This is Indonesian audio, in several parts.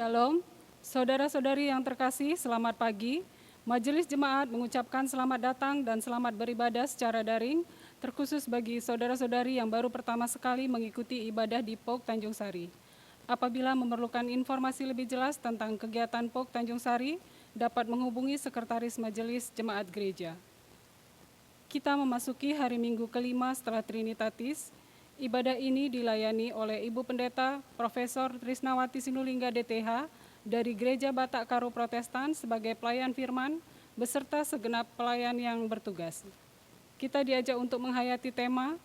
Shalom, saudara-saudari yang terkasih, selamat pagi. Majelis Jemaat mengucapkan selamat datang dan selamat beribadah secara daring, terkhusus bagi saudara-saudari yang baru pertama sekali mengikuti ibadah di POK Tanjung Sari. Apabila memerlukan informasi lebih jelas tentang kegiatan POK Tanjung Sari, dapat menghubungi Sekretaris Majelis Jemaat Gereja. Kita memasuki hari Minggu kelima setelah Trinitatis. Ibadah ini dilayani oleh Ibu Pendeta Profesor Trisnawati Sinulinga DTH dari Gereja Batak Karo Protestan sebagai pelayan firman beserta segenap pelayan yang bertugas. Kita diajak untuk menghayati tema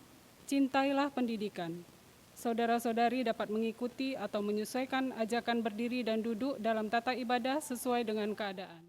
Cintailah Pendidikan. Saudara-saudari dapat mengikuti atau menyesuaikan ajakan berdiri dan duduk dalam tata ibadah sesuai dengan keadaan.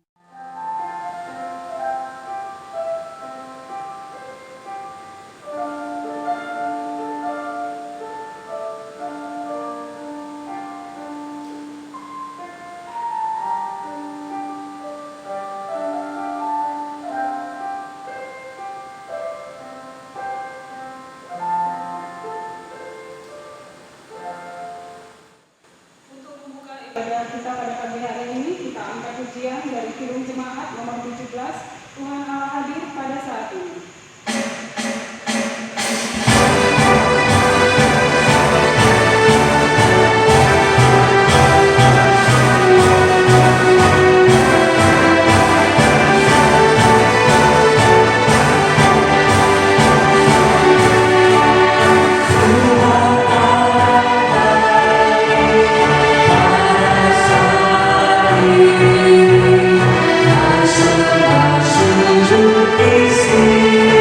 Kita pada pagi hari ini kita angkat pujian dari Kidung Jemaat nomor 17, Tuhan Allah hadir pada saat ini. Sujud di sini.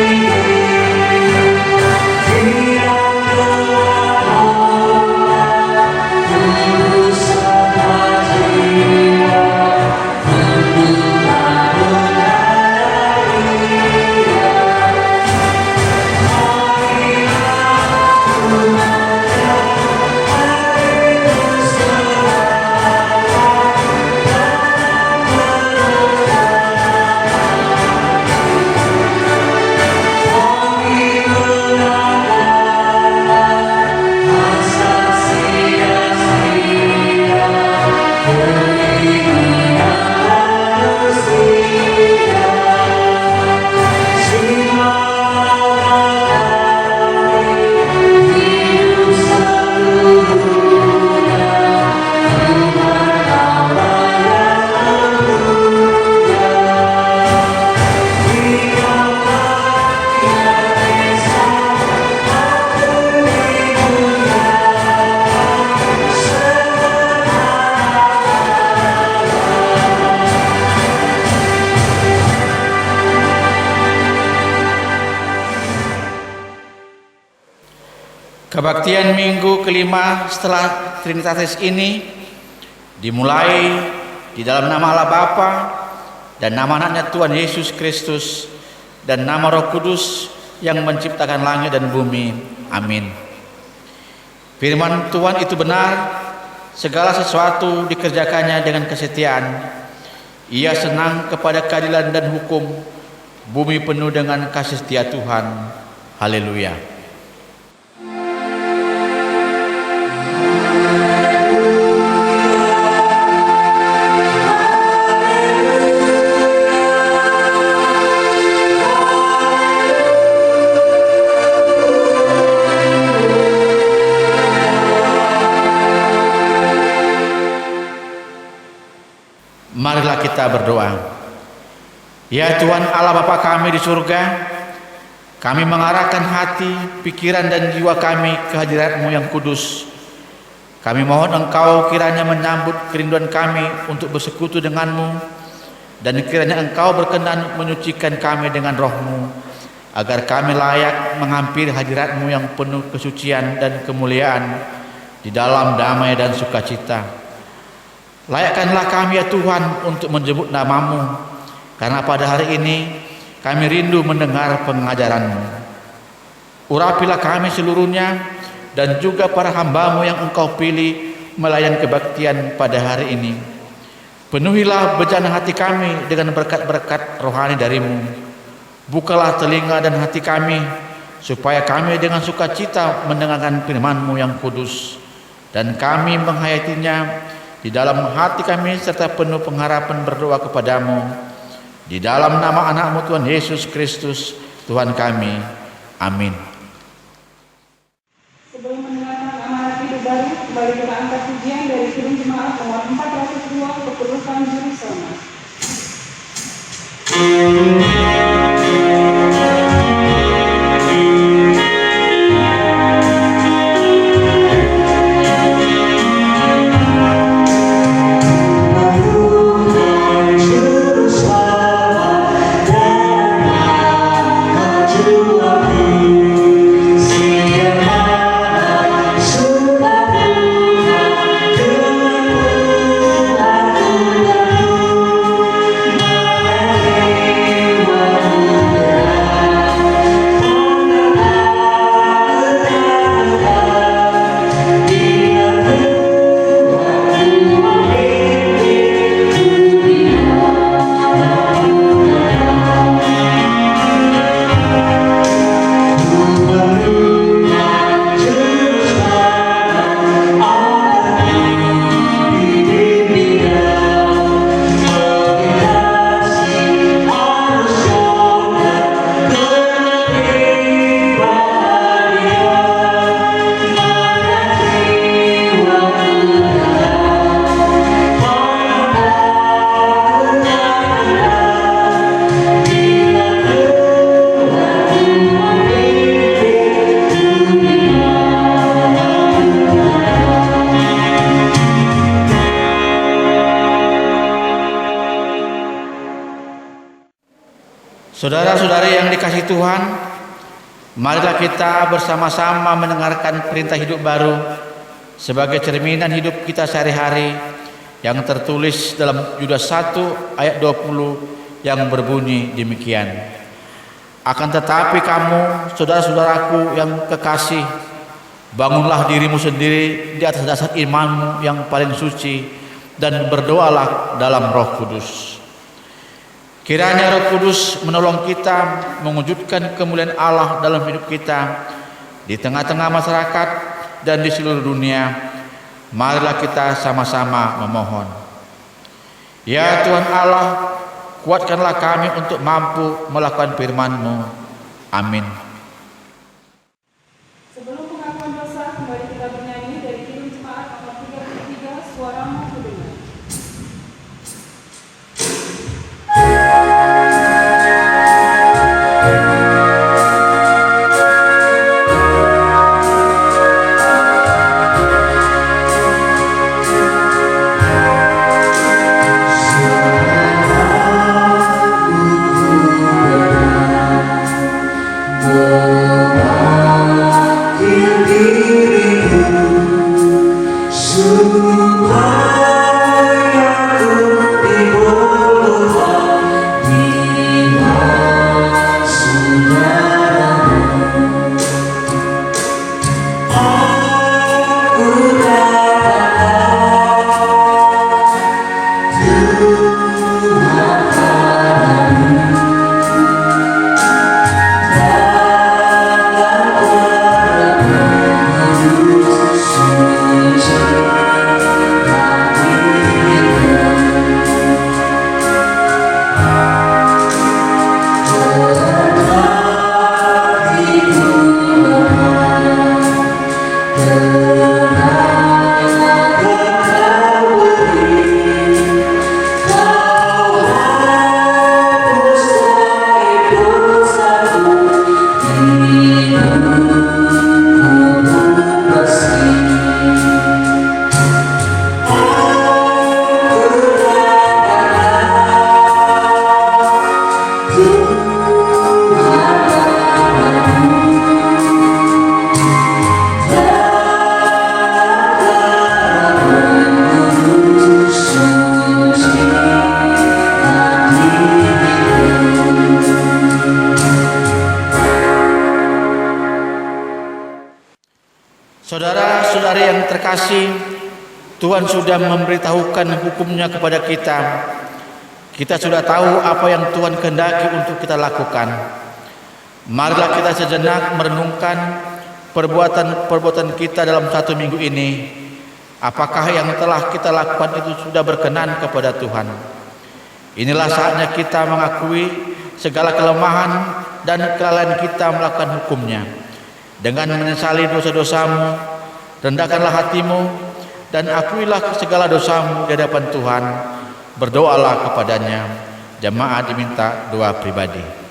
Kebaktian minggu kelima setelah Trinitatis ini dimulai di dalam nama Allah Bapa dan nama anaknya Tuhan Yesus Kristus dan nama Roh Kudus yang menciptakan langit dan bumi. Amin. Firman Tuhan itu benar, segala sesuatu dikerjakannya dengan kesetiaan. Ia senang kepada keadilan dan hukum, bumi penuh dengan kasih setia Tuhan. Haleluya. Marilah kita berdoa. Ya Tuhan Allah Bapa kami di surga, kami mengarahkan hati, pikiran dan jiwa kami ke hadirat-Mu yang kudus. Kami mohon Engkau kiranya menyambut kerinduan kami untuk bersekutu dengan-Mu, dan kiranya Engkau berkenan menyucikan kami dengan Roh-Mu, agar kami layak menghampiri hadirat-Mu yang penuh kesucian dan kemuliaan di dalam damai dan sukacita. Layakkanlah kami ya Tuhan untuk menyebut nama-Mu, karena pada hari ini kami rindu mendengar pengajaran-Mu. Urapilah kami seluruhnya dan juga para hamba-Mu yang Engkau pilih melayan kebaktian pada hari ini. Penuhilah bejana hati kami dengan berkat-berkat rohani dari-Mu. Bukalah telinga dan hati kami, supaya kami dengan sukacita mendengarkan firman-Mu yang kudus, dan kami menghayatinya di dalam hati kami serta penuh pengharapan berdoa kepadamu di dalam nama anak-Mu Tuhan Yesus Kristus Tuhan kami. Amin. Sebelum mendengarkan amanat hidup baru, kembali kita angkat pujian dari Kirim Jemaat nomor 402 Ketulusan Yerusalem. Saudara-saudari yang dikasihi Tuhan, marilah kita bersama-sama mendengarkan perintah hidup baru sebagai cerminan hidup kita sehari-hari yang tertulis dalam Yudas 1 ayat 20 yang berbunyi demikian. Akan tetapi kamu, saudara-saudaraku yang kekasih, bangunlah dirimu sendiri di atas dasar imanmu yang paling suci dan berdoalah dalam Roh Kudus. Kiranya Roh Kudus menolong kita mewujudkan kemuliaan Allah dalam hidup kita di tengah-tengah masyarakat dan di seluruh dunia. Marilah kita sama-sama memohon. Ya Tuhan Allah, kuatkanlah kami untuk mampu melakukan firman-Mu. Amin. Sebelum pengakuan dosa, kembali kita bernyanyi dari Kirim Jemaat nomor 33, Suaramu Kudengar. Oh terkasih, Tuhan sudah memberitahukan hukum-Nya kepada kita. Kita sudah tahu apa yang Tuhan kehendaki untuk kita lakukan. Marilah kita sejenak merenungkan perbuatan kita dalam satu minggu ini. Apakah yang telah kita lakukan itu sudah berkenan kepada Tuhan? Inilah saatnya kita mengakui segala kelemahan dan kelalaian kita melakukan hukum-Nya. Dengan menyesali dosa-dosamu, rendahkanlah hatimu dan akuilah segala dosamu di hadapan Tuhan. Berdoalah kepadanya. Jemaat diminta doa pribadi.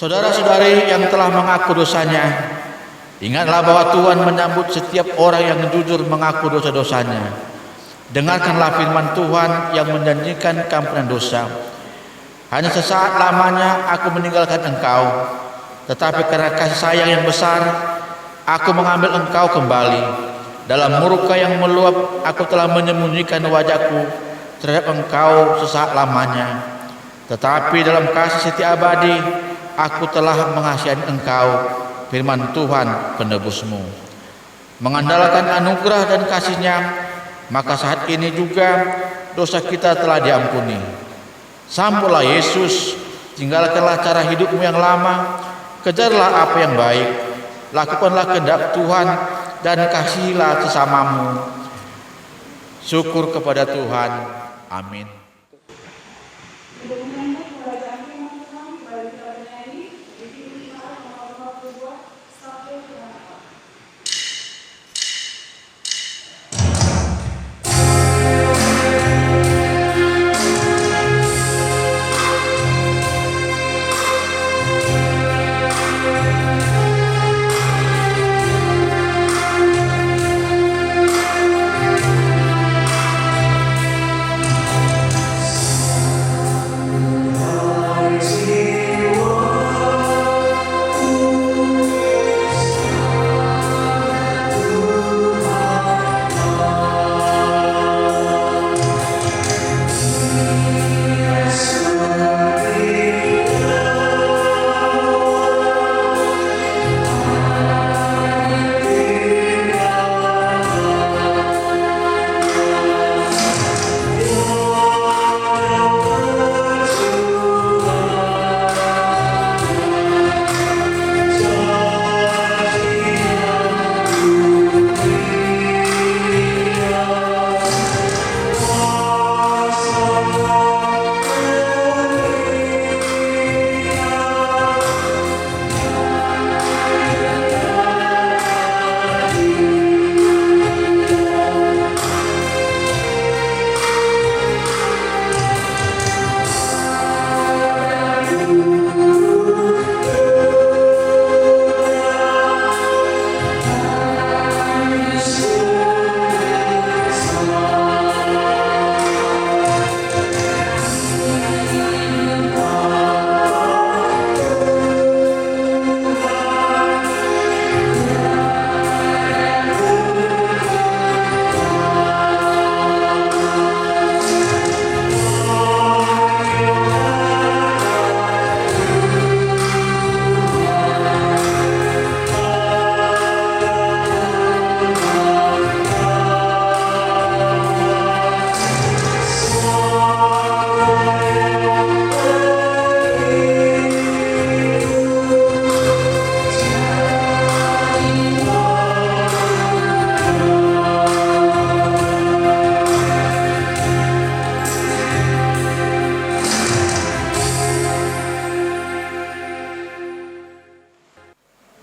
Saudara-saudari yang telah mengaku dosanya, ingatlah bahwa Tuhan menyambut setiap orang yang jujur mengaku dosa-dosanya. Dengarkanlah firman Tuhan yang menjanjikan keampunan dosa. Hanya sesaat lamanya aku meninggalkan engkau, tetapi karena kasih sayang yang besar, aku mengambil engkau kembali. Dalam murka yang meluap, aku telah menyembunyikan wajahku terhadap engkau sesaat lamanya. Tetapi dalam kasih setia abadi, aku telah mengasihi engkau, firman Tuhan penebusmu. Mengandalkan anugerah dan kasih-Nya, maka saat ini juga dosa kita telah diampuni. Sampulah Yesus, tinggalkanlah cara hidupmu yang lama, kejarlah apa yang baik, lakukanlah kehendak Tuhan dan kasihilah sesamamu. Syukur kepada Tuhan. Amin.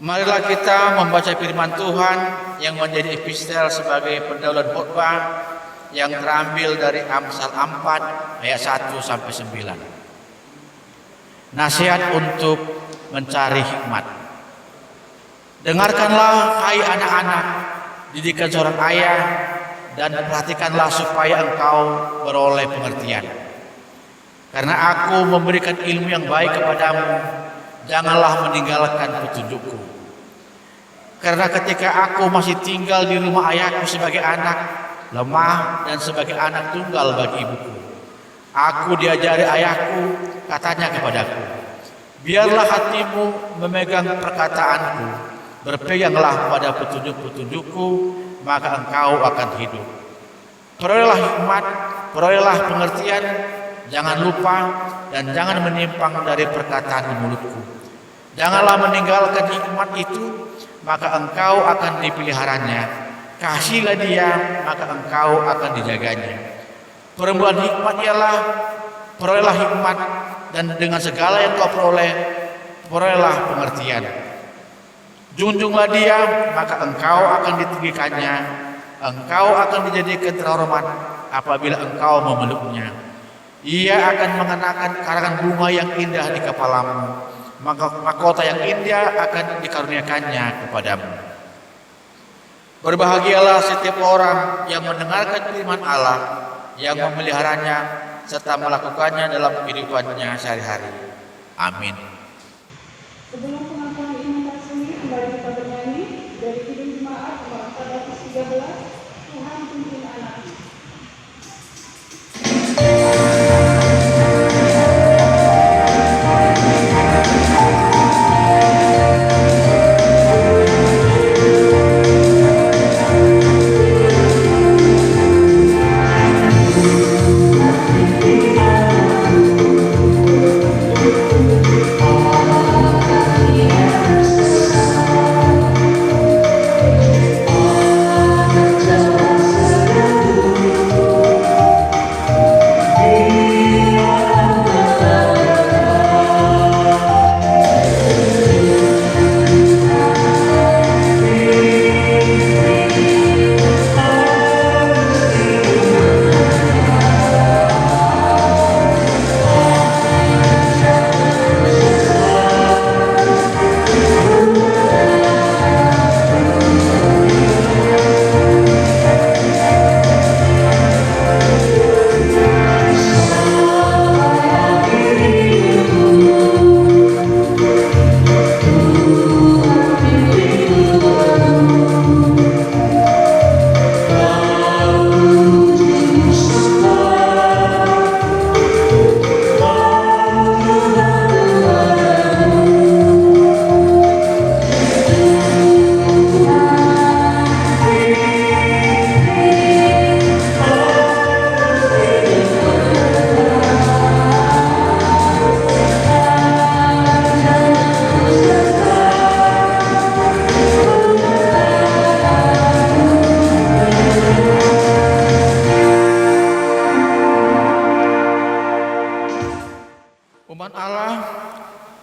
Marilah kita membaca firman Tuhan yang menjadi epistel sebagai pendahuluan khotbah yang terambil dari Amsal 4 ayat 1 sampai 9. Nasihat untuk mencari hikmat. Dengarkanlah hai anak-anak, didikan seorang ayah, dan perhatikanlah supaya engkau beroleh pengertian. Karena aku memberikan ilmu yang baik kepadamu, janganlah meninggalkan petunjukku. Karena ketika aku masih tinggal di rumah ayahku sebagai anak, lemah dan sebagai anak tunggal bagi ibuku, aku diajari ayahku, katanya kepadaku, biarlah hatimu memegang perkataanku, berpeganglah pada petunjuk-petunjukku, maka engkau akan hidup. Perolehlah hikmat, perolehlah pengertian, jangan lupa dan jangan menyimpang dari perkataan mulutku. Janganlah meninggalkan hikmat itu, maka engkau akan dipeliharanya. Kasihilah dia, maka engkau akan dijaganya. Perempuan hikmat ialah, perolehlah hikmat, dan dengan segala yang kau peroleh, perolehlah pengertian. Junjunglah dia, maka engkau akan ditinggikannya. Engkau akan dijadikan terhormat apabila engkau memeluknya. Ia akan mengenakan karangan bunga yang indah di kepalamu, maka mahkota yang indah akan dikaruniakannya kepadamu. Berbahagialah setiap orang yang mendengarkan firman Allah, yang memeliharanya serta melakukannya dalam kehidupannya sehari-hari. Amin. Sebelum pengakuan iman rasmi, kembali kita bernyanyi dari Kidung Jemaat nomor 413, Tuhan pimpin anakku.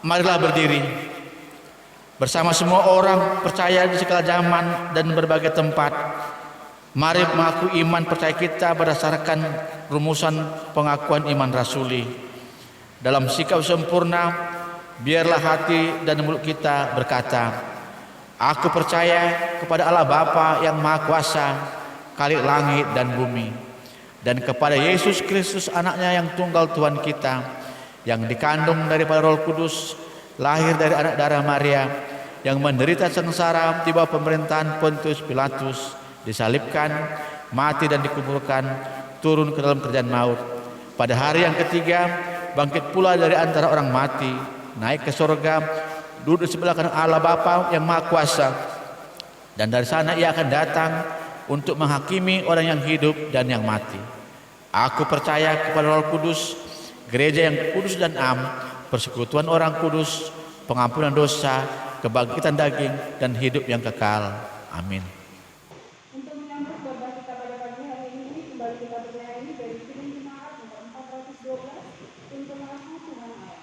Marilah berdiri bersama semua orang percaya di segala zaman dan berbagai tempat. Mari mengaku iman percaya kita berdasarkan rumusan pengakuan iman rasuli. Dalam sikap sempurna, biarlah hati dan mulut kita berkata, aku percaya kepada Allah Bapa yang Maha Kuasa, Khalik langit dan bumi, dan kepada Yesus Kristus anaknya yang tunggal Tuhan kita, yang dikandung daripada Roh Kudus, lahir dari anak darah Maria, yang menderita sengsara di bawah pemerintahan Pontius Pilatus, disalibkan, mati dan dikuburkan, turun ke dalam kerajaan maut. Pada hari yang ketiga, bangkit pula dari antara orang mati, naik ke surga, duduk di sebelah kanan Allah Bapa yang Maha Kuasa, dan dari sana ia akan datang untuk menghakimi orang yang hidup dan yang mati. Aku percaya kepada Roh Kudus, gereja yang kudus dan am, persekutuan orang kudus, pengampunan dosa, kebangkitan daging, dan hidup yang kekal. Amin. Untuk menyambut khotbah kita pada pagi hari ini, kembali kita bernyanyi dari Kidung Jemaat nomor 412, untuk mengaku Tuhan Allah.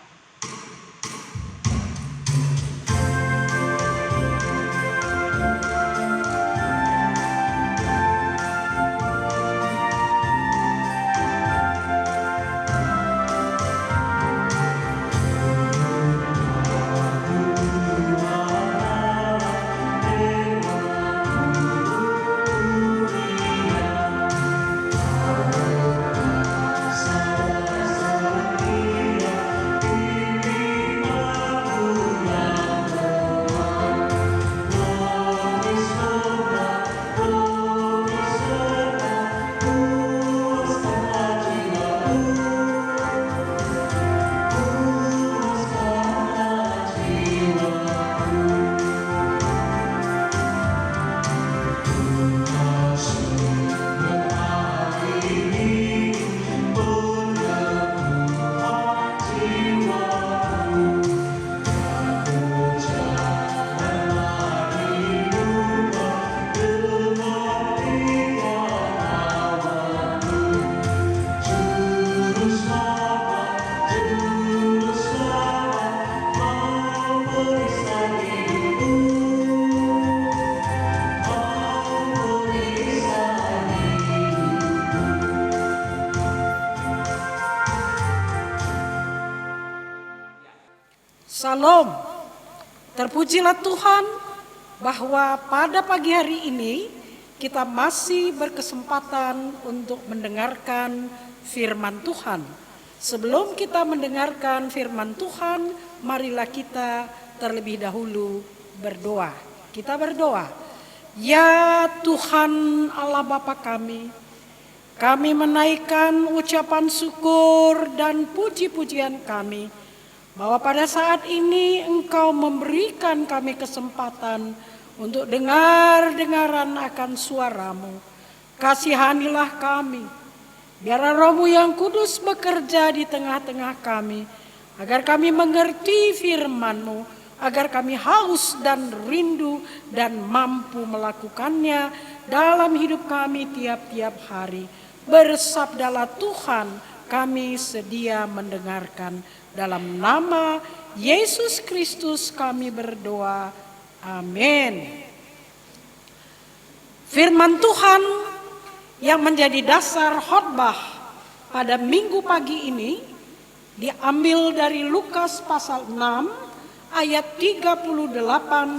Salam. Terpujilah Tuhan bahwa pada pagi hari ini kita masih berkesempatan untuk mendengarkan firman Tuhan. Sebelum kita mendengarkan firman Tuhan, marilah kita terlebih dahulu berdoa. Kita berdoa. Ya Tuhan Allah Bapa kami menaikkan ucapan syukur dan puji-pujian kami bahwa pada saat ini Engkau memberikan kami kesempatan untuk dengar-dengaran akan suara-Mu. Kasihanilah kami, biarlah Roh-Mu yang kudus bekerja di tengah-tengah kami, agar kami mengerti firman-Mu, agar kami haus dan rindu dan mampu melakukannya dalam hidup kami tiap-tiap hari. Bersabdalah Tuhan, kami sedia mendengarkan. Dalam nama Yesus Kristus kami berdoa. Amin. Firman Tuhan yang menjadi dasar khotbah pada minggu pagi ini diambil dari Lukas pasal 6 ayat 38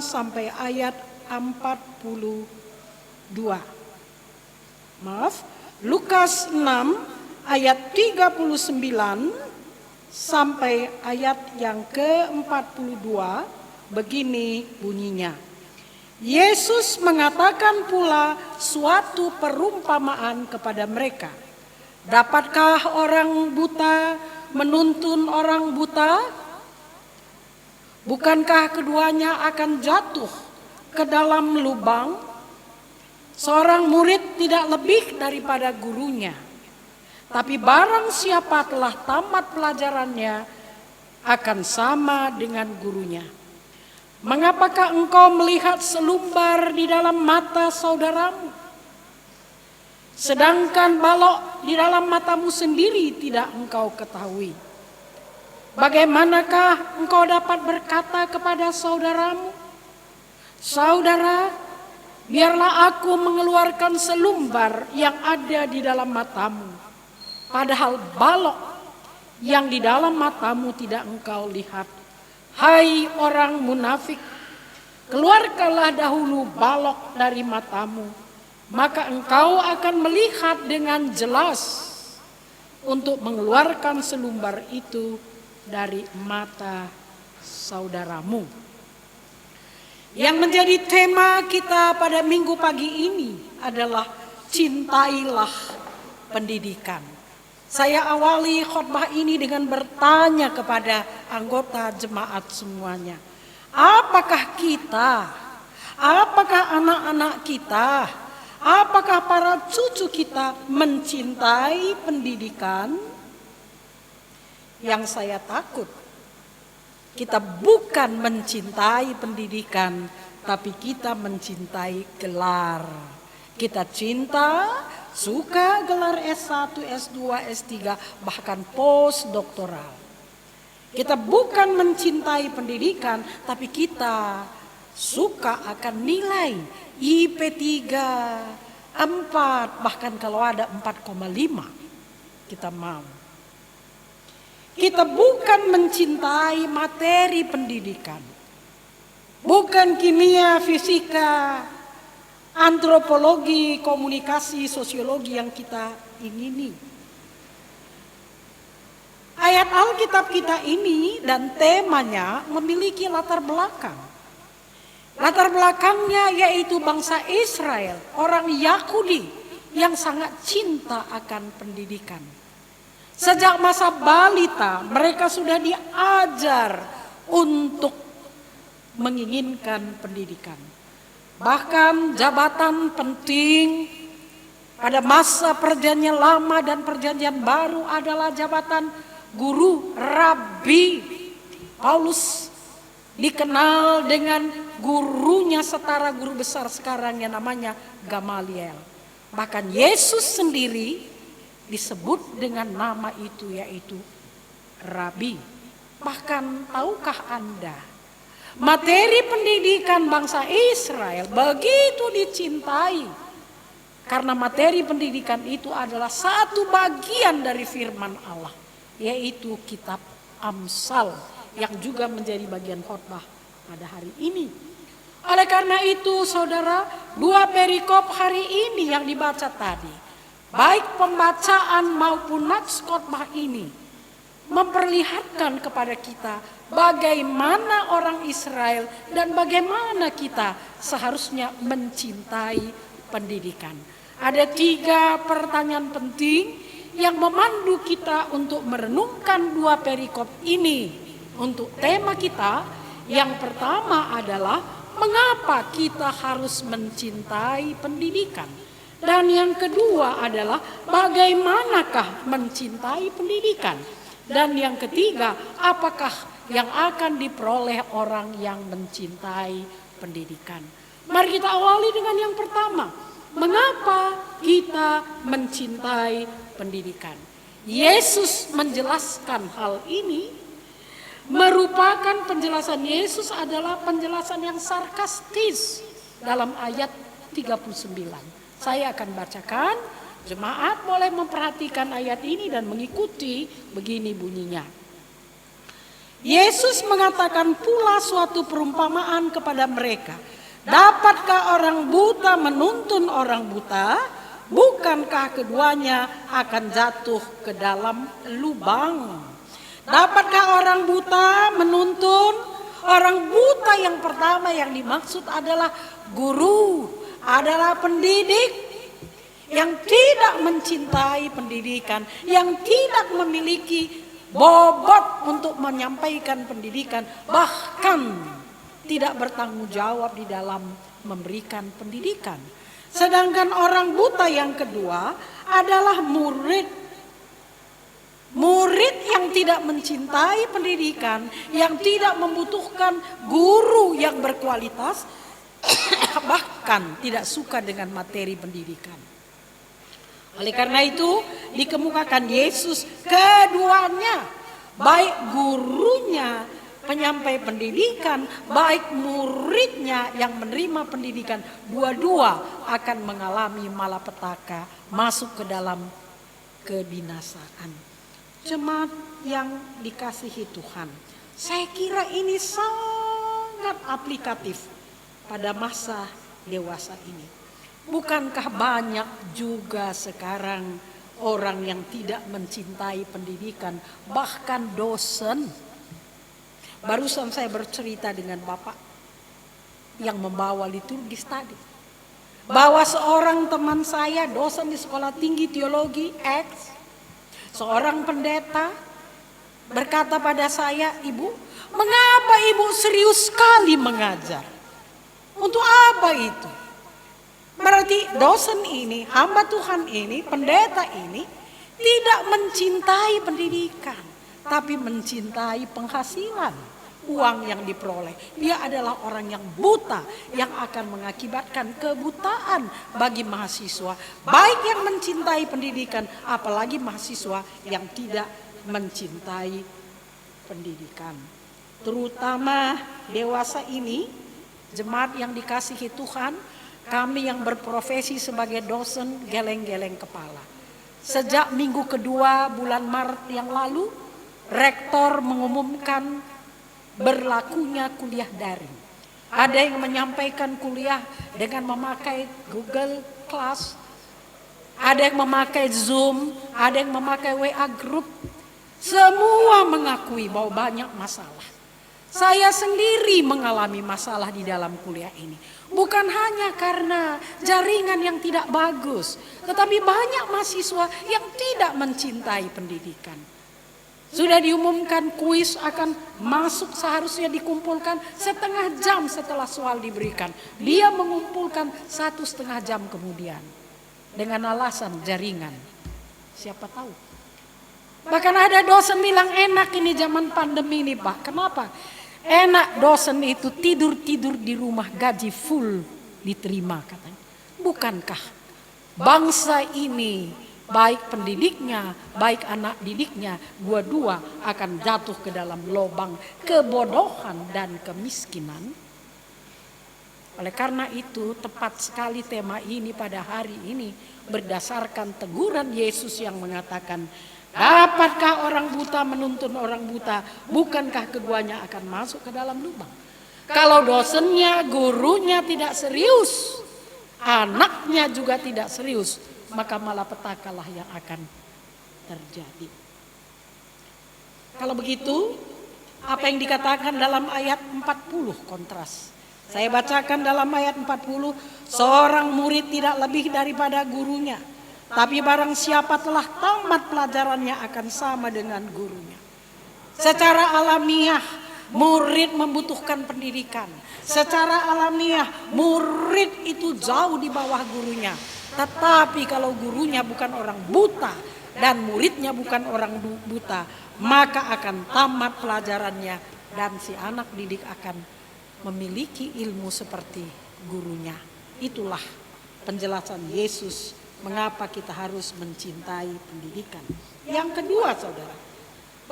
sampai ayat 42. Lukas 6 ayat 39 sampai ayat yang ke-42 begini bunyinya. Yesus mengatakan pula suatu perumpamaan kepada mereka. Dapatkah orang buta menuntun orang buta? Bukankah keduanya akan jatuh ke dalam lubang? Seorang murid tidak lebih daripada gurunya. Tapi barang siapa telah tamat pelajarannya akan sama dengan gurunya. Mengapakah engkau melihat selumbar di dalam mata saudaramu, sedangkan balok di dalam matamu sendiri tidak engkau ketahui? Bagaimanakah engkau dapat berkata kepada saudaramu, saudara, biarlah aku mengeluarkan selumbar yang ada di dalam matamu, padahal balok yang di dalam matamu tidak engkau lihat. Hai orang munafik, keluarkanlah dahulu balok dari matamu, maka engkau akan melihat dengan jelas untuk mengeluarkan selumbar itu dari mata saudaramu. Yang menjadi tema kita pada minggu pagi ini adalah cintailah pendidikan. Saya awali khotbah ini dengan bertanya kepada anggota jemaat semuanya. Apakah kita, apakah anak-anak kita, apakah para cucu kita mencintai pendidikan? Yang saya takut, kita bukan mencintai pendidikan, tapi kita mencintai gelar. Kita suka gelar S1, S2, S3, bahkan postdoktoral. Kita bukan mencintai pendidikan, tapi kita suka akan nilai IP 3, 4, bahkan kalau ada 4,5 kita mau. Kita bukan mencintai materi pendidikan, bukan kimia, fisika, antropologi, komunikasi, sosiologi yang kita ingini. Ayat Alkitab kita ini dan temanya memiliki latar belakang. Latar belakangnya yaitu bangsa Israel, orang Yahudi yang sangat cinta akan pendidikan. Sejak masa balita mereka sudah diajar untuk menginginkan pendidikan. Bahkan jabatan penting pada masa perjanjian lama dan perjanjian baru adalah jabatan guru, rabi. Paulus dikenal dengan gurunya setara guru besar sekarang yang namanya Gamaliel. Bahkan Yesus sendiri disebut dengan nama itu, yaitu rabi. Bahkan tahukah Anda, materi pendidikan bangsa Israel begitu dicintai karena materi pendidikan itu adalah satu bagian dari firman Allah, yaitu kitab Amsal yang juga menjadi bagian khotbah pada hari ini. Oleh karena itu saudara, dua perikop hari ini yang dibaca tadi, baik pembacaan maupun nats khotbah ini memperlihatkan kepada kita bagaimana orang Israel dan bagaimana kita seharusnya mencintai pendidikan. Ada 3 pertanyaan penting yang memandu kita untuk merenungkan dua perikop ini untuk tema kita. Yang pertama adalah mengapa kita harus mencintai pendidikan. Dan yang kedua adalah bagaimanakah mencintai pendidikan. Dan yang ketiga, apakah yang akan diperoleh orang yang mencintai pendidikan. Mari kita awali dengan yang pertama. Mengapa kita mencintai pendidikan? Yesus menjelaskan hal ini, merupakan penjelasan Yesus adalah penjelasan yang sarkastis dalam ayat 39. Saya akan bacakan, jemaat boleh memperhatikan ayat ini dan mengikuti, begini bunyinya. Yesus mengatakan pula suatu perumpamaan kepada mereka. Dapatkah orang buta menuntun orang buta? Bukankah keduanya akan jatuh ke dalam lubang? Dapatkah orang buta menuntun? Orang buta yang pertama yang dimaksud adalah guru, adalah pendidik yang tidak mencintai pendidikan, yang tidak memiliki bobot untuk menyampaikan pendidikan, bahkan tidak bertanggung jawab di dalam memberikan pendidikan. Sedangkan orang buta yang kedua adalah murid yang tidak mencintai pendidikan, yang tidak membutuhkan guru yang berkualitas, bahkan tidak suka dengan materi pendidikan. Oleh karena itu dikemukakan Yesus keduanya, baik gurunya penyampai pendidikan, baik muridnya yang menerima pendidikan, dua-dua akan mengalami malapetaka, masuk ke dalam kebinasaan. Jemaat yang dikasihi Tuhan, saya kira ini sangat aplikatif pada masa dewasa ini. Bukankah banyak juga sekarang orang yang tidak mencintai pendidikan, bahkan dosen. Barusan saya bercerita dengan bapak yang membawa liturgis tadi, bahwa seorang teman saya dosen di sekolah tinggi teologi X, seorang pendeta berkata pada saya, "Ibu, mengapa ibu serius sekali mengajar? Untuk apa itu?" Berarti dosen ini, hamba Tuhan ini, pendeta ini tidak mencintai pendidikan, tapi mencintai penghasilan, uang yang diperoleh. Dia adalah orang yang buta, yang akan mengakibatkan kebutaan bagi mahasiswa, baik yang mencintai pendidikan, apalagi mahasiswa yang tidak mencintai pendidikan. Terutama dewasa ini, jemaat yang dikasihi Tuhan, kami yang berprofesi sebagai dosen geleng-geleng kepala. Sejak minggu kedua bulan Maret yang lalu, rektor mengumumkan berlakunya kuliah daring. Ada yang menyampaikan kuliah dengan memakai Google Class, ada yang memakai Zoom, ada yang memakai WA Group. Semua mengakui bahwa banyak masalah. Saya sendiri mengalami masalah di dalam kuliah ini. Bukan hanya karena jaringan yang tidak bagus, tetapi banyak mahasiswa yang tidak mencintai pendidikan. Sudah diumumkan kuis akan masuk, seharusnya dikumpulkan setengah jam setelah soal diberikan. Dia mengumpulkan 1,5 jam kemudian dengan alasan jaringan. Siapa tahu. Bahkan ada dosen bilang, enak ini zaman pandemi ini Pak. Kenapa? Enak dosen itu tidur-tidur di rumah, gaji full diterima katanya. Bukankah bangsa ini, baik pendidiknya, baik anak didiknya, dua-dua akan jatuh ke dalam lubang kebodohan dan kemiskinan? Oleh karena itu tepat sekali tema ini pada hari ini berdasarkan teguran Yesus yang mengatakan, Dapatkah orang buta menuntun orang buta? Bukankah keduanya akan masuk ke dalam lubang? Kalau dosennya, gurunya tidak serius, anaknya juga tidak serius, maka malapetakalah yang akan terjadi. Kalau begitu, apa yang dikatakan dalam ayat 40 kontras. Saya bacakan dalam ayat 40, seorang murid tidak lebih daripada gurunya. Tapi barang siapa telah tamat pelajarannya akan sama dengan gurunya. Secara alamiah murid membutuhkan pendidikan. Secara alamiah murid itu jauh di bawah gurunya. Tetapi kalau gurunya bukan orang buta dan muridnya bukan orang buta, maka akan tamat pelajarannya dan si anak didik akan memiliki ilmu seperti gurunya. Itulah penjelasan Yesus mengapa kita harus mencintai pendidikan. Yang kedua, saudara,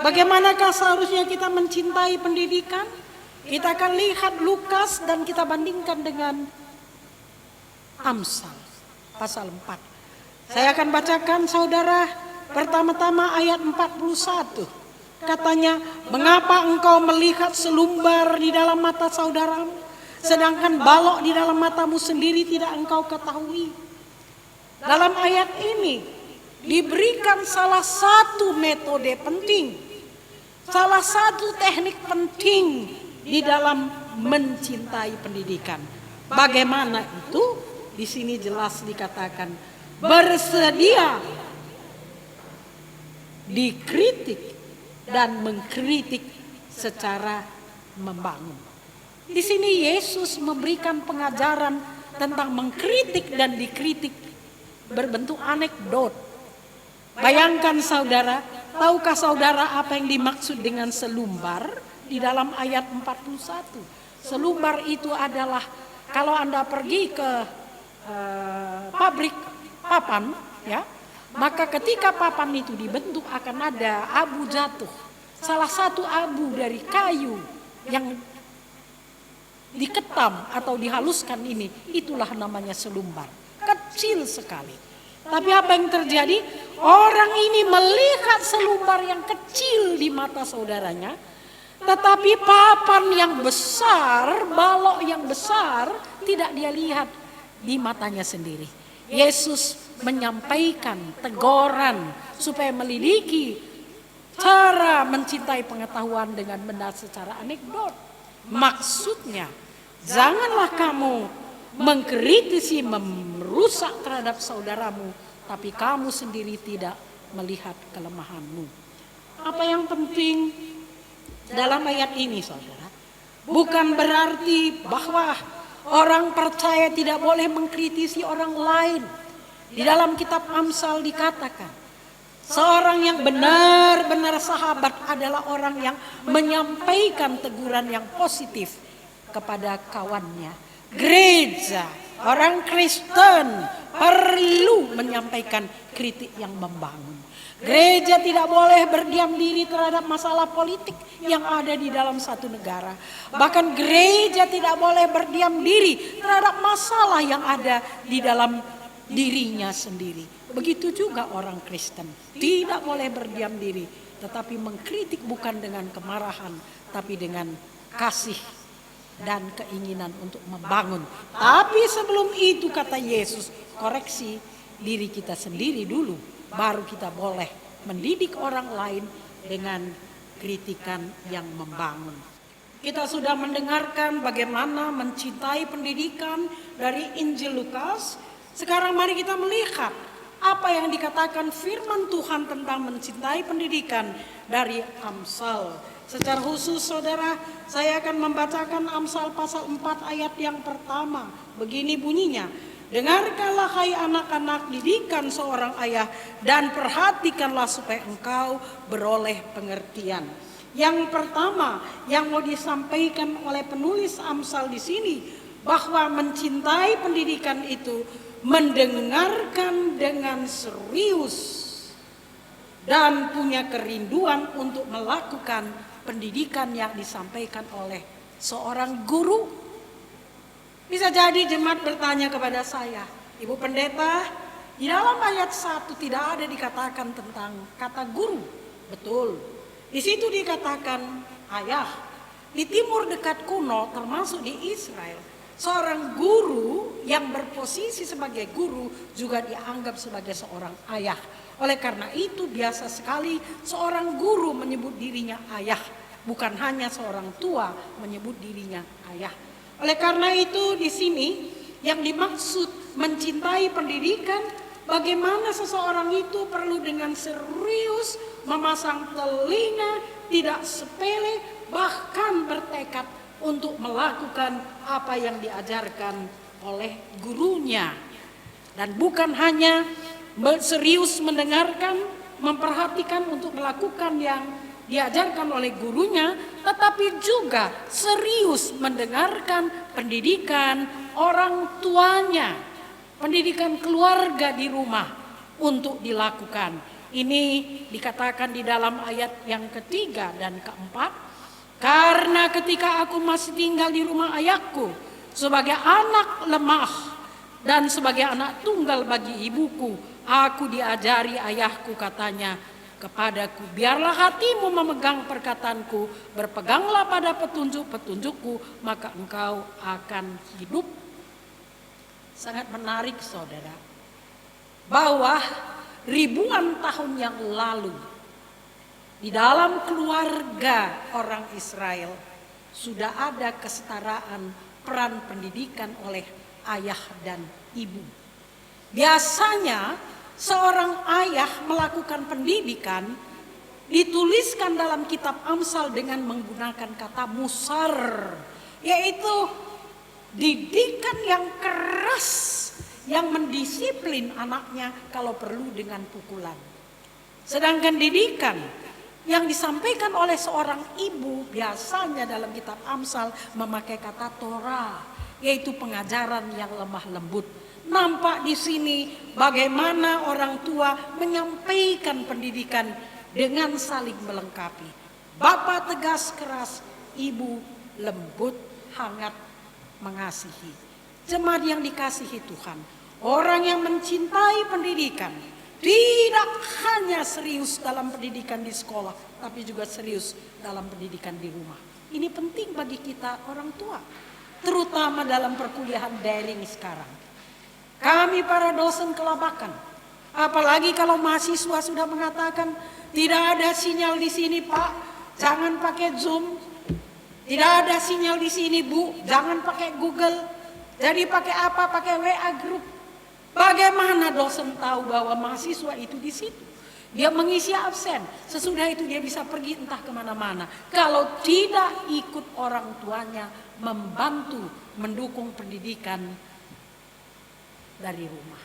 bagaimanakah seharusnya kita mencintai pendidikan? Kita akan lihat Lukas dan kita bandingkan dengan Amsal pasal 4. Saya akan bacakan, saudara, pertama-tama ayat 41. Katanya, mengapa engkau melihat selumbar di dalam mata saudaramu, sedangkan balok di dalam matamu sendiri tidak engkau ketahui? Dalam ayat ini diberikan salah satu metode penting, salah satu teknik penting di dalam mencintai pendidikan. Bagaimana itu? Di sini jelas dikatakan bersedia dikritik dan mengkritik secara membangun. Di sini Yesus memberikan pengajaran tentang mengkritik dan dikritik berbentuk anekdot. Bayangkan saudara, tahukah saudara apa yang dimaksud dengan selumbar di dalam ayat 41? Selumbar itu adalah kalau Anda pergi ke pabrik papan, ya, maka ketika papan itu dibentuk akan ada abu jatuh. Salah satu abu dari kayu yang diketam atau dihaluskan ini, itulah namanya selumbar. Kecil sekali. Tapi apa yang terjadi? Orang ini melihat selumbar yang kecil di mata saudaranya, tetapi papan yang besar, balok yang besar tidak dia lihat di matanya sendiri. Yesus menyampaikan teguran supaya melidiki cara mencintai pengetahuan dengan benar secara anekdot. Maksudnya, janganlah kamu mengkritisi, merusak terhadap saudaramu, tapi kamu sendiri tidak melihat kelemahanmu. Apa yang penting dalam ayat ini, saudara, bukan berarti bahwa orang percaya tidak boleh mengkritisi orang lain. Di dalam kitab Amsal dikatakan, seorang yang benar-benar sahabat adalah orang yang menyampaikan teguran yang positif kepada kawannya. Gereja, orang Kristen perlu menyampaikan kritik yang membangun. Gereja tidak boleh berdiam diri terhadap masalah politik yang ada di dalam satu negara. Bahkan gereja tidak boleh berdiam diri terhadap masalah yang ada di dalam dirinya sendiri. Begitu juga orang Kristen tidak boleh berdiam diri, tetapi mengkritik bukan dengan kemarahan, tapi dengan kasih dan keinginan untuk membangun. Tapi sebelum itu, kata Yesus, koreksi diri kita sendiri dulu, baru kita boleh mendidik orang lain dengan kritikan yang membangun. Kita sudah mendengarkan bagaimana mencintai pendidikan dari Injil Lukas. Sekarang mari kita melihat apa yang dikatakan firman Tuhan tentang mencintai pendidikan dari Amsal. Secara khusus, saudara, saya akan membacakan Amsal pasal 4 ayat yang pertama. Begini bunyinya, dengarkanlah hai anak-anak didikan seorang ayah dan perhatikanlah supaya engkau beroleh pengertian. Yang pertama yang mau disampaikan oleh penulis Amsal di sini, bahwa mencintai pendidikan itu mendengarkan dengan serius dan punya kerinduan untuk melakukan pendidikan yang disampaikan oleh seorang guru. Bisa jadi jemaat bertanya kepada saya, Ibu Pendeta, Di dalam ayat 1 tidak ada dikatakan tentang kata guru. Betul. Di situ dikatakan ayah. Di timur dekat kuno termasuk di Israel, seorang guru yang berposisi sebagai guru juga dianggap sebagai seorang ayah. Oleh karena itu biasa sekali seorang guru menyebut dirinya ayah. Bukan hanya seorang tua menyebut dirinya ayah. Oleh karena itu di sini yang dimaksud mencintai pendidikan, bagaimana seseorang itu perlu dengan serius memasang telinga, tidak sepele, bahkan bertekad untuk melakukan apa yang diajarkan oleh gurunya. Dan bukan hanya serius mendengarkan, memperhatikan untuk melakukan yang diajarkan oleh gurunya, tetapi juga serius mendengarkan pendidikan orang tuanya, pendidikan keluarga di rumah untuk dilakukan. Ini dikatakan di dalam ayat yang ketiga dan keempat. Karena ketika aku masih tinggal di rumah ayahku sebagai anak lemah dan sebagai anak tunggal bagi ibuku, aku diajari ayahku katanya kepadaku, biarlah hatimu memegang perkataanku, berpeganglah pada petunjuk-petunjukku, maka engkau akan hidup. Sangat menarik saudara, bahwa ribuan tahun yang lalu di dalam keluarga orang Israel sudah ada kesetaraan peran pendidikan oleh ayah dan ibu. Biasanya seorang ayah melakukan pendidikan dituliskan dalam kitab Amsal dengan menggunakan kata musar, yaitu didikan yang keras yang mendisiplin anaknya kalau perlu dengan pukulan. Sedangkan didikan yang disampaikan oleh seorang ibu biasanya dalam kitab Amsal memakai kata Torah, yaitu pengajaran yang lemah lembut. Nampak di sini bagaimana orang tua menyampaikan pendidikan dengan saling melengkapi. Bapa tegas keras, ibu lembut hangat mengasihi. Jemaat yang dikasihi Tuhan, orang yang mencintai pendidikan tidak hanya serius dalam pendidikan di sekolah, tapi juga serius dalam pendidikan di rumah. Ini penting bagi kita orang tua, terutama dalam perkuliahan daring sekarang. Kami para dosen kelabakan, apalagi kalau mahasiswa sudah mengatakan tidak ada sinyal di sini Pak, jangan pakai Zoom. Tidak ada sinyal di sini Bu, jangan pakai Google. Jadi pakai apa? Pakai WA group. Bagaimana dosen tahu bahwa mahasiswa itu di situ? Dia mengisi absen, sesudah itu dia bisa pergi entah kemana-mana. Kalau tidak ikut orang tuanya membantu, mendukung pendidikan dari rumah.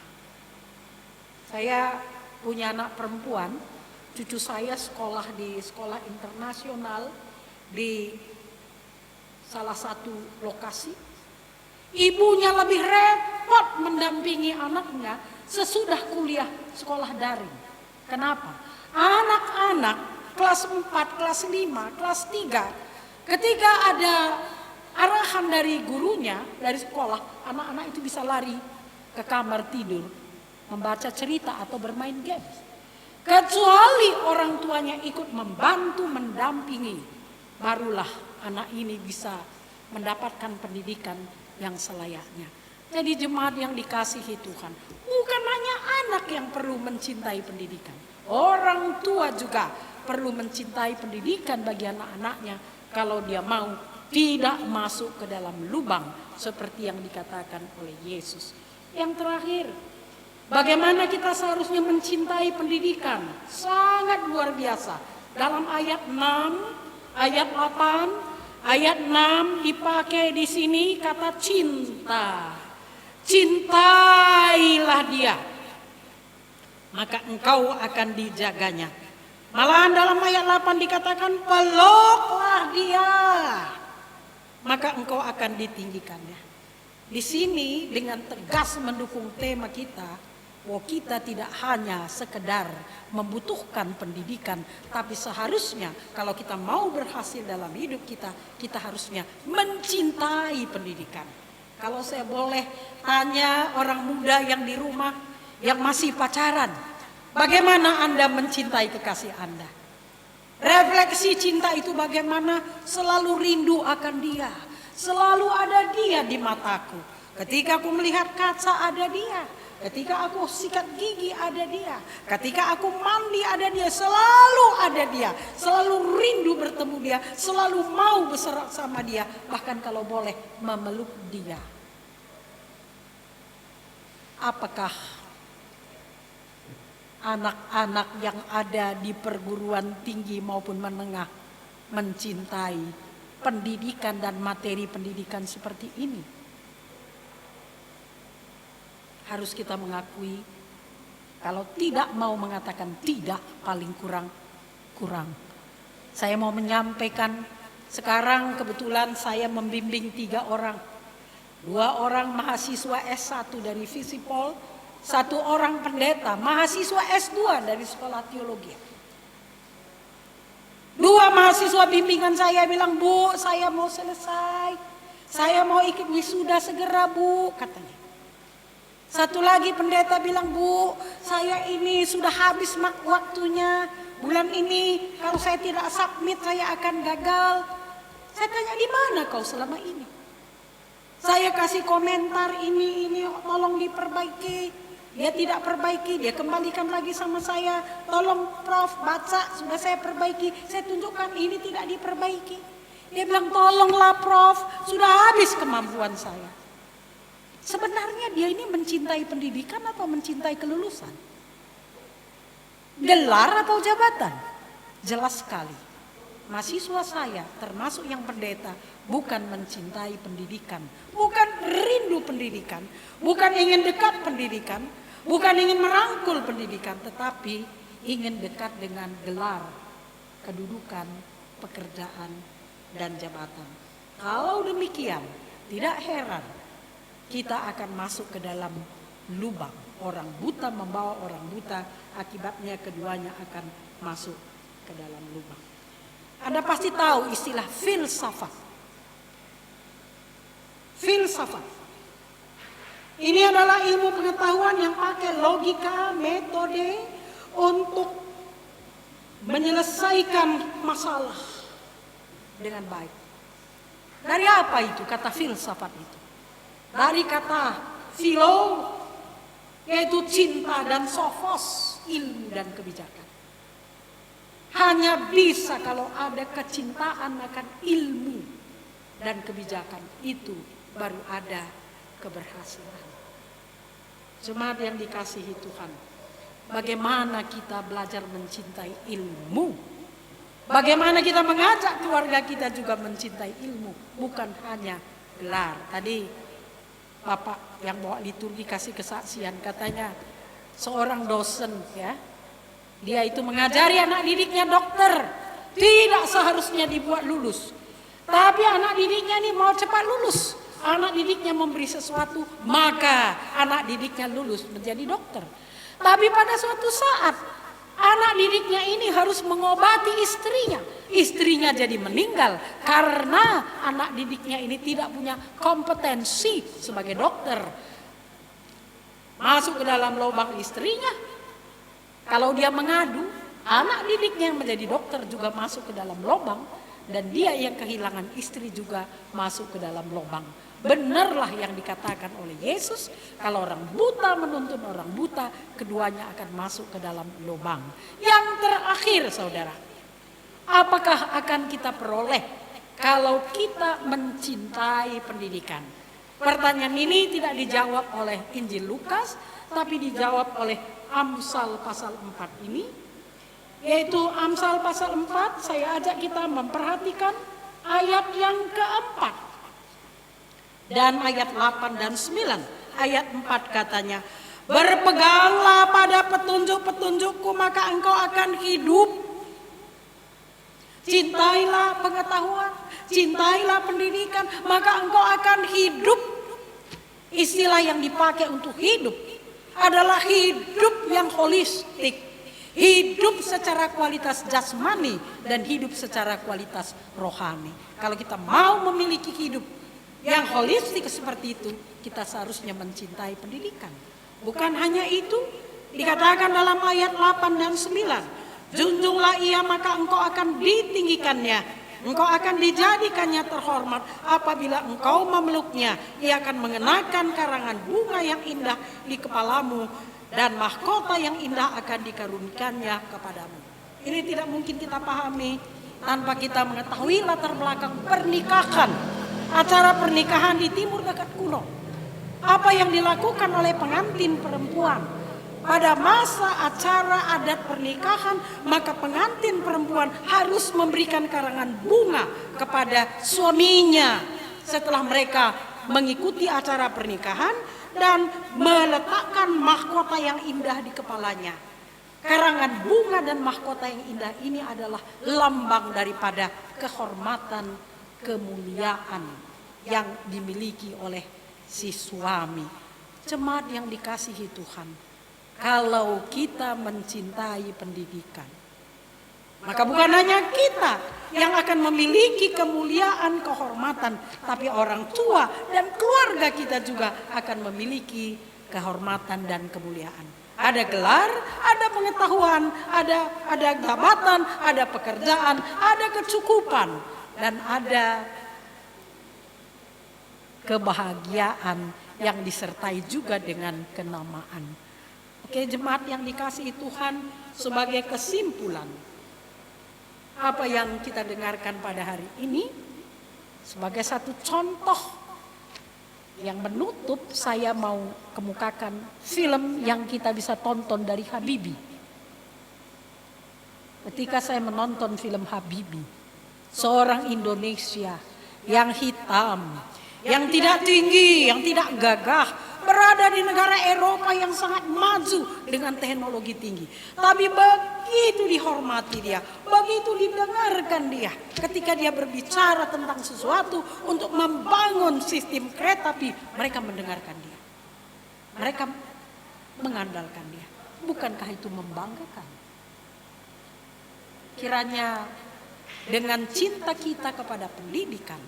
Saya punya anak perempuan, cucu saya sekolah di sekolah internasional di salah satu lokasi. Ibunya lebih repot mendampingi anaknya sesudah kuliah sekolah daring. Kenapa? Anak-anak kelas 4, kelas 5, kelas 3, ketika ada arahan dari gurunya, dari sekolah, anak-anak itu bisa lari ke kamar tidur, membaca cerita atau bermain games. Kecuali orang tuanya ikut membantu, mendampingi, barulah anak ini bisa mendapatkan pendidikan yang selayaknya. Jadi jemaat yang dikasihi Tuhan, bukan hanya anak yang perlu mencintai pendidikan, orang tua juga perlu mencintai pendidikan bagi anak-anaknya kalau dia mau tidak masuk ke dalam lubang seperti yang dikatakan oleh Yesus. Yang terakhir, bagaimana kita seharusnya mencintai pendidikan? Sangat luar biasa. Dalam ayat 6, ayat 8, ayat 6 dipakai di sini kata cinta. Cintailah dia, maka engkau akan dijaganya. Malahan dalam ayat 8 dikatakan peluklah dia, maka engkau akan ditinggikannya. Di sini dengan tegas mendukung tema kita, bahwa kita tidak hanya sekedar membutuhkan pendidikan, tapi seharusnya kalau kita mau berhasil dalam hidup kita, kita harusnya mencintai pendidikan. Kalau saya boleh tanya orang muda yang di rumah, yang masih pacaran, bagaimana Anda mencintai kekasih Anda? Refleksi cinta itu bagaimana? Selalu rindu akan dia, selalu ada dia di mataku. Ketika aku melihat kaca ada dia, ketika aku sikat gigi ada dia, ketika aku mandi ada dia, selalu ada dia, selalu rindu bertemu dia, selalu mau berserak sama dia, bahkan kalau boleh memeluk dia. Apakah anak-anak yang ada di perguruan tinggi maupun menengah mencintai pendidikan dan materi pendidikan seperti ini? Harus kita mengakui, kalau tidak mau mengatakan tidak, paling kurang. Saya mau menyampaikan, sekarang kebetulan saya membimbing 3 orang. 2 orang mahasiswa S1 dari Visipol, 1 orang pendeta, mahasiswa S2 dari sekolah teologi. 2 mahasiswa bimbingan saya bilang, "Bu, saya mau selesai. Saya mau ikut wisuda segera, Bu," katanya. 1 lagi pendeta bilang, "Bu, saya ini sudah habis waktunya. Bulan ini kalau saya tidak submit saya akan gagal." Saya tanya, "Di mana kau selama ini?" Saya kasih komentar ini tolong diperbaiki. Dia tidak perbaiki, dia kembalikan lagi sama saya. "Tolong Prof, baca, sudah saya perbaiki." Saya tunjukkan ini tidak diperbaiki. Dia bilang, "Tolonglah Prof, sudah habis kemampuan saya." Sebenarnya dia ini mencintai pendidikan atau mencintai kelulusan? Gelar atau jabatan? Jelas sekali. Mahasiswa saya termasuk yang pendeta bukan mencintai pendidikan, bukan rindu pendidikan, bukan ingin dekat pendidikan, bukan ingin merangkul pendidikan, tetapi ingin dekat dengan gelar, kedudukan, pekerjaan, dan jabatan. Kalau demikian, tidak heran kita akan masuk ke dalam lubang. Orang buta membawa orang buta, akibatnya keduanya akan masuk ke dalam lubang. Anda pasti tahu istilah filsafat. Filsafat. Ini adalah ilmu pengetahuan yang pakai logika, metode untuk menyelesaikan masalah dengan baik. Dari apa itu kata filsafat itu? Dari kata philo, yaitu cinta, dan sophos, ilmu dan kebijakan. Hanya bisa kalau ada kecintaan akan ilmu dan kebijakan, itu baru ada keberhasilan. Jemaat yang dikasihi Tuhan, bagaimana kita belajar mencintai ilmu? Bagaimana kita mengajak keluarga kita juga mencintai ilmu, bukan hanya gelar. Tadi Bapak yang bawa liturgi kasih kesaksian, katanya seorang dosen ya, dia itu mengajari anak didiknya dokter, tidak seharusnya dibuat lulus, tapi anak didiknya ini mau cepat lulus. Anak didiknya memberi sesuatu, maka anak didiknya lulus menjadi dokter. Tapi pada suatu saat anak didiknya ini harus mengobati istrinya. Istrinya jadi meninggal karena anak didiknya ini tidak punya kompetensi sebagai dokter. Masuk ke dalam lubang istrinya. Kalau dia mengadu, anak didiknya yang menjadi dokter juga masuk ke dalam lubang. Dan dia yang kehilangan istri juga masuk ke dalam lubang. Benarlah yang dikatakan oleh Yesus, kalau orang buta menuntun orang buta, keduanya akan masuk ke dalam lubang. Yang terakhir saudara, apakah akan kita peroleh kalau kita mencintai pendidikan? Pertanyaan ini tidak dijawab oleh Injil Lukas, tapi dijawab oleh Amsal pasal 4 ini. Yaitu Amsal pasal 4, saya ajak kita memperhatikan ayat yang keempat. Dan ayat 8 dan 9. Ayat 4 katanya, "Berpeganglah pada petunjuk-petunjukku, maka engkau akan hidup. Cintailah pengetahuan, cintailah pendidikan, maka engkau akan hidup." Istilah yang dipakai untuk hidup adalah hidup yang holistik. Hidup secara kualitas jasmani dan hidup secara kualitas rohani. Kalau kita mau memiliki hidup yang holistik seperti itu, kita seharusnya mencintai pendidikan, Bukan hanya itu, dikatakan dalam ayat 8 dan 9, junjunglah ia maka engkau akan ditinggikannya, engkau akan dijadikannya terhormat. Apabila engkau memeluknya, ia akan mengenakan karangan bunga yang indah di kepalamu, dan mahkota yang indah akan dikarunikannya kepadamu. Ini tidak mungkin kita pahami tanpa kita mengetahui latar belakang pernikahan, acara pernikahan di timur dekat kuno. Apa yang dilakukan oleh pengantin perempuan pada masa acara adat pernikahan, maka pengantin perempuan harus memberikan karangan bunga kepada suaminya setelah mereka mengikuti acara pernikahan dan meletakkan mahkota yang indah di kepalanya. Karangan bunga dan mahkota yang indah ini adalah lambang daripada kehormatan, kemuliaan yang dimiliki oleh si suami. Jemaat yang dikasihi Tuhan, kalau kita mencintai pendidikan, maka bukan hanya kita yang akan memiliki kemuliaan, kehormatan, tapi orang tua dan keluarga kita juga akan memiliki kehormatan dan kemuliaan. Ada gelar, ada pengetahuan, ada jabatan, ada pekerjaan, ada kecukupan, dan ada kebahagiaan yang disertai juga dengan kenamaan. Oke, jemaat yang dikasihi Tuhan, sebagai kesimpulan apa yang kita dengarkan pada hari ini, sebagai satu contoh yang menutup, saya mau kemukakan film yang kita bisa tonton dari Habibie. Ketika saya menonton film Habibie, seorang Indonesia yang hitam, yang tidak tinggi, yang tidak gagah, berada di negara Eropa yang sangat maju dengan teknologi tinggi. Tapi begitu dihormati dia, begitu didengarkan dia ketika dia berbicara tentang sesuatu untuk membangun sistem kereta api, mereka mendengarkan dia. Mereka mengandalkan dia. Bukankah itu membanggakan? Kiranya dengan cinta kita kepada pendidikan,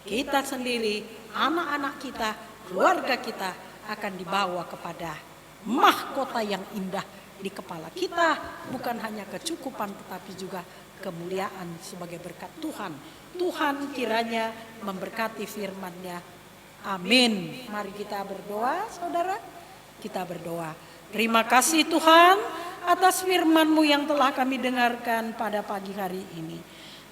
kita sendiri, anak-anak kita, keluarga kita akan dibawa kepada mahkota yang indah di kepala kita. Bukan hanya kecukupan tetapi juga kemuliaan sebagai berkat Tuhan. Tuhan kiranya memberkati firman-Nya. Amin. Mari kita berdoa, saudara. Kita berdoa. Terima kasih Tuhan atas firman-Mu yang telah kami dengarkan pada pagi hari ini.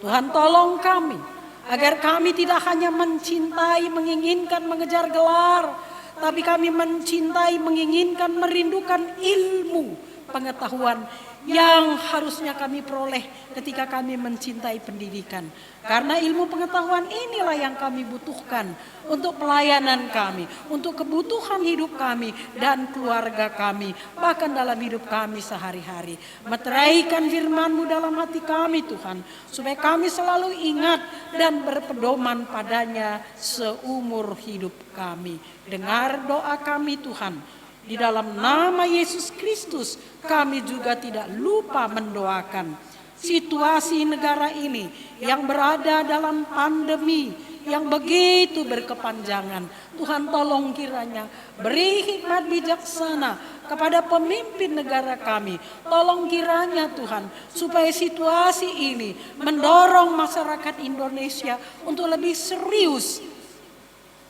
Tuhan, tolong kami agar kami tidak hanya mencintai, menginginkan, mengejar gelar, tapi kami mencintai, menginginkan, merindukan ilmu, pengetahuan yang harusnya kami peroleh ketika kami mencintai pendidikan. Karena ilmu pengetahuan inilah yang kami butuhkan untuk pelayanan kami, untuk kebutuhan hidup kami dan keluarga kami, bahkan dalam hidup kami sehari-hari. Meteraikan firman-Mu dalam hati kami Tuhan, supaya kami selalu ingat dan berpedoman padanya seumur hidup kami. Dengar doa kami Tuhan. Di dalam nama Yesus Kristus kami juga tidak lupa mendoakan situasi negara ini yang berada dalam pandemi yang begitu berkepanjangan. Tuhan, tolong kiranya beri hikmat bijaksana kepada pemimpin negara kami. Tolong kiranya Tuhan, supaya situasi ini mendorong masyarakat Indonesia untuk lebih serius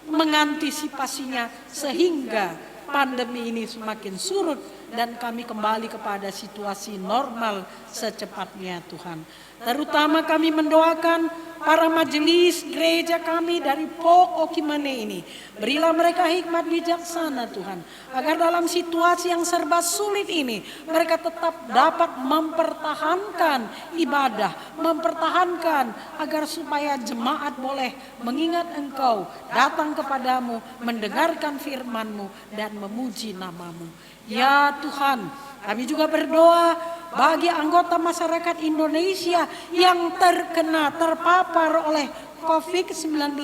mengantisipasinya sehingga pandemi ini semakin surut dan kami kembali kepada situasi normal secepatnya Tuhan. Terutama kami mendoakan para majelis gereja kami dari Pok Okimane ini. Berilah mereka hikmat bijaksana Tuhan, agar dalam situasi yang serba sulit ini mereka tetap dapat mempertahankan ibadah, mempertahankan agar supaya jemaat boleh mengingat Engkau, datang kepadamu, mendengarkan firman-Mu dan memuji nama-Mu. Ya Tuhan, kami juga berdoa bagi anggota masyarakat Indonesia yang terkena, terpapar oleh COVID-19.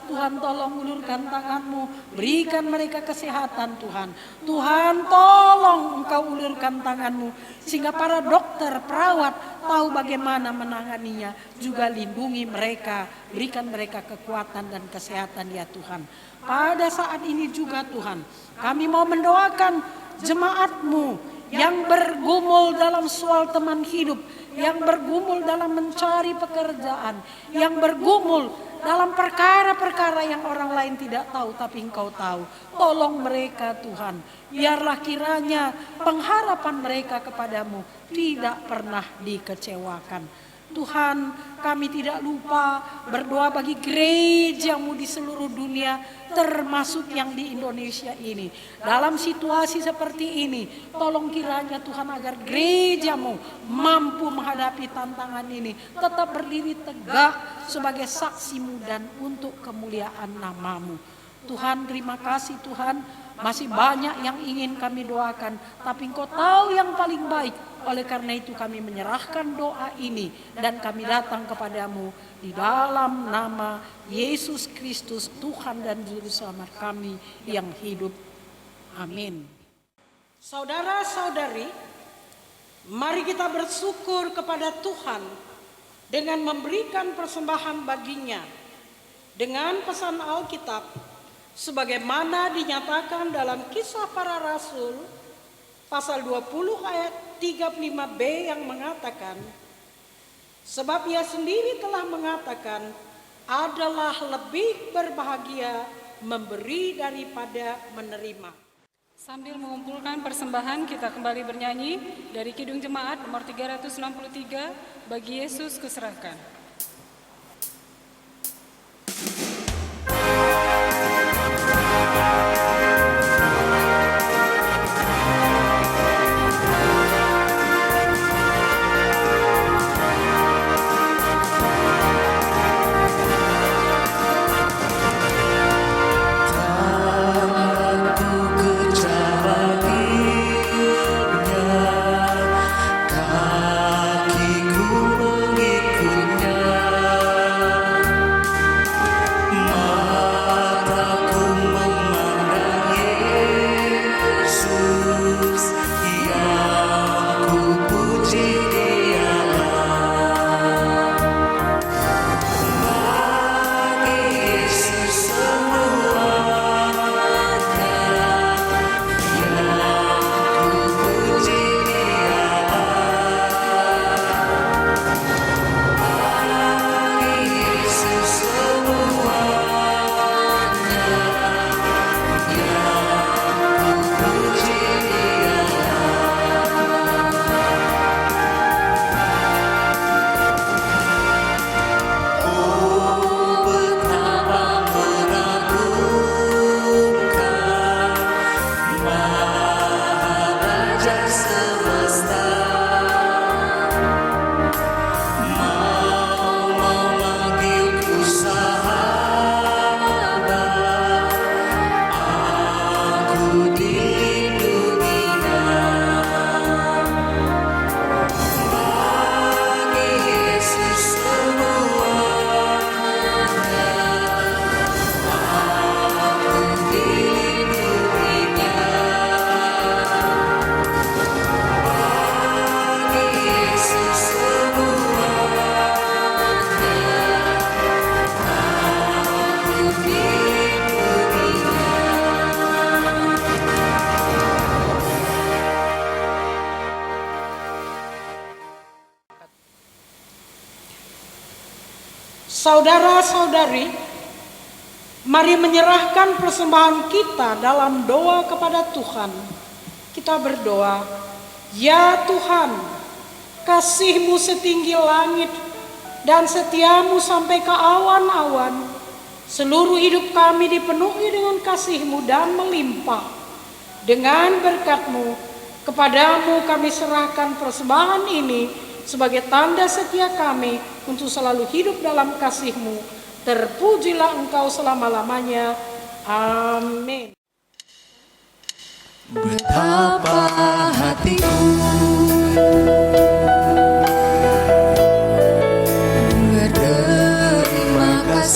Tuhan tolong ulurkan tangan-Mu, berikan mereka kesehatan Tuhan. Tuhan tolong Engkau ulurkan tangan-Mu, sehingga para dokter, perawat tahu bagaimana menanganinya. Juga lindungi mereka, berikan mereka kekuatan dan kesehatan ya Tuhan. Pada saat ini juga Tuhan, kami mau mendoakan jemaat-Mu yang bergumul dalam soal teman hidup, yang bergumul dalam mencari pekerjaan, yang bergumul dalam perkara-perkara yang orang lain tidak tahu tapi Engkau tahu. Tolong mereka Tuhan, biarlah kiranya pengharapan mereka kepadamu tidak pernah dikecewakan. Tuhan, kami tidak lupa berdoa bagi gereja-Mu di seluruh dunia, termasuk yang di Indonesia ini. Dalam situasi seperti ini, tolong kiranya Tuhan agar gereja-Mu mampu menghadapi tantangan ini, tetap berdiri tegak sebagai saksi-Mu dan untuk kemuliaan nama-Mu. Tuhan, terima kasih Tuhan, masih banyak yang ingin kami doakan, tapi Engkau tahu yang paling baik. Oleh karena itu kami menyerahkan doa ini dan kami datang kepadamu di dalam nama Yesus Kristus, Tuhan dan Juru Selamat kami yang hidup. Amin. Saudara-saudari, mari kita bersyukur kepada Tuhan dengan memberikan persembahan baginya dengan pesan Alkitab sebagaimana dinyatakan dalam Kisah Para Rasul pasal 20 ayat 35b yang mengatakan, sebab ia sendiri telah mengatakan, adalah lebih berbahagia memberi daripada menerima. Sambil mengumpulkan persembahan, kita kembali bernyanyi dari Kidung Jemaat nomor 363, Bagi Yesus Kuserahkan. Saudara-saudari, mari menyerahkan persembahan kita dalam doa kepada Tuhan. Kita berdoa, ya Tuhan, kasih-Mu setinggi langit dan setia-Mu sampai ke awan-awan. Seluruh hidup kami dipenuhi dengan kasih-Mu dan melimpah. Dengan berkat-Mu, kepadamu kami serahkan persembahan ini sebagai tanda setia kami untuk selalu hidup dalam kasih-Mu. Terpujilah Engkau selama-lamanya. Amin. Betapa hatiku berterima kasih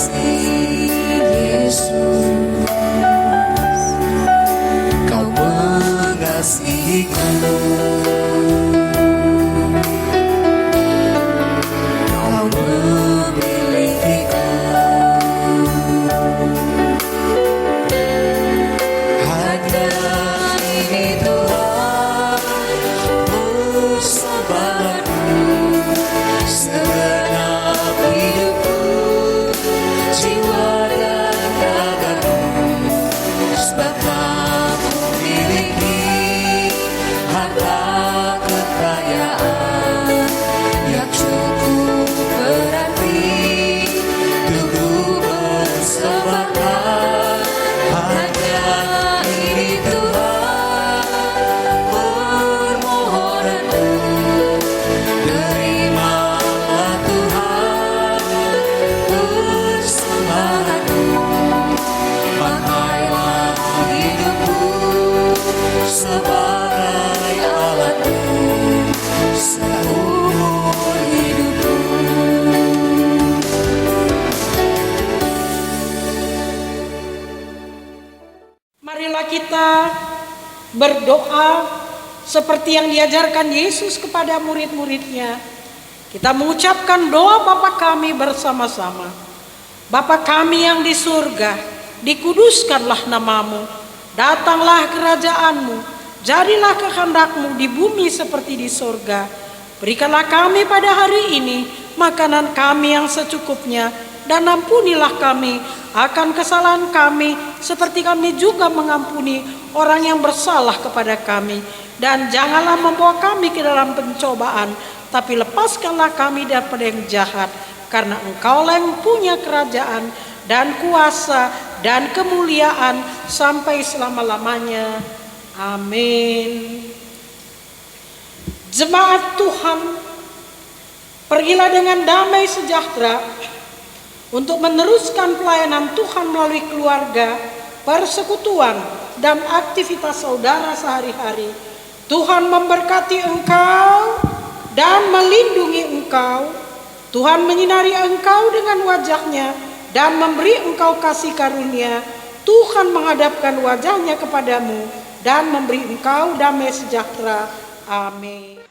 kita berdoa seperti yang diajarkan Yesus kepada murid-muridnya. Kita mengucapkan doa Bapa kami bersama-sama. Bapa kami yang di surga, dikuduskanlah namamu, datanglah kerajaanmu, jadilah kehendakmu di bumi seperti di surga. Berikanlah kami pada hari ini makanan kami yang secukupnya, dan ampunilah kami akan kesalahan kami seperti kami juga mengampuni orang yang bersalah kepada kami. Dan janganlah membawa kami ke dalam pencobaan, tapi lepaskanlah kami daripada yang jahat. Karena Engkaulah yang punya kerajaan dan kuasa dan kemuliaan sampai selama-lamanya. Amin. Jemaat Tuhan, pergilah dengan damai sejahtera untuk meneruskan pelayanan Tuhan melalui keluarga, persekutuan, dan aktivitas saudara sehari-hari. Tuhan memberkati engkau dan melindungi engkau. Tuhan menyinari engkau dengan wajah-Nya dan memberi engkau kasih karunia. Tuhan menghadapkan wajah-Nya kepadamu dan memberi engkau damai sejahtera. Amin.